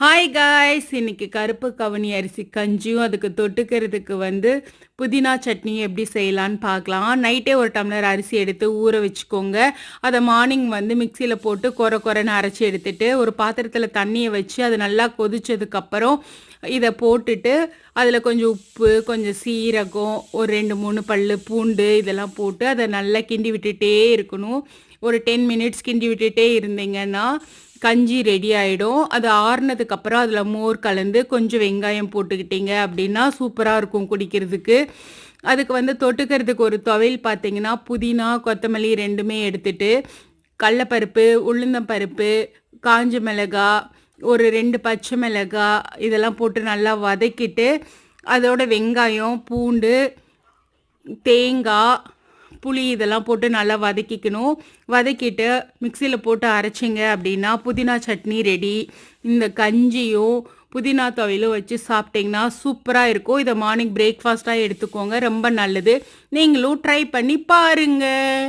Hi guys, இன்னைக்கு கருப்பு கவுனி அரிசி கஞ்சியும் அதுக்கு தொட்டுக்கிறதுக்கு புதினா சட்னி எப்படி செய்யலான்னு பார்க்கலாம். நைட்டே ஒரு டம்ளர் அரிசி எடுத்து ஊற வச்சுக்கோங்க. அதை மார்னிங் மிக்சியில் போட்டு கொரன்னு அரைச்சி எடுத்துட்டு ஒரு பாத்திரத்தில் தண்ணியை வச்சு அது நல்லா கொதிச்சதுக்கப்புறம் இதை போட்டுட்டு அதில் கொஞ்சம் உப்பு, கொஞ்சம் சீரகம், ஒரு 2-3 பல்லு பூண்டு இதெல்லாம் போட்டு அதை நல்லா கிண்டி விட்டுட்டே இருக்கணும். ஒரு 10 மினிட்ஸ் கிண்டி விட்டுட்டே இருந்தீங்கன்னா கஞ்சி ரெடி ஆகிடும். அது ஆறுனதுக்கப்புறம் அதில் மோர் கலந்து கொஞ்சம் வெங்காயம் போட்டுக்கிட்டீங்க அப்படின்னா சூப்பராக இருக்கும் குடிக்கிறதுக்கு. அதுக்கு தொட்டுக்கிறதுக்கு ஒரு துவையல் பார்த்தீங்கன்னா புதினா, கொத்தமல்லி ரெண்டுமே எடுத்துட்டு கடலப்பருப்பு, உளுந்தம்பருப்பு, காஞ்ச மிளகா, ஒரு 2 பச்சை மிளகா இதெல்லாம் போட்டு நல்லா வதக்கிட்டு அதோட வெங்காயம், பூண்டு, தேங்காய், புளி இதெல்லாம் போட்டு நல்லா வதக்கிக்கணும். வதக்கிட்டு மிக்சியில் போட்டு அரைச்சிங்க அப்படின்னா புதினா சட்னி ரெடி. இந்த கஞ்சியும் புதினா துவையிலும் வச்சு சாப்பிட்டிங்கன்னா சூப்பராக இருக்கும். இதை மார்னிங் பிரேக்ஃபாஸ்ட்டாக எடுத்துக்கோங்க, ரொம்ப நல்லது. நீங்களும் ட்ரை பண்ணி பாருங்கள்.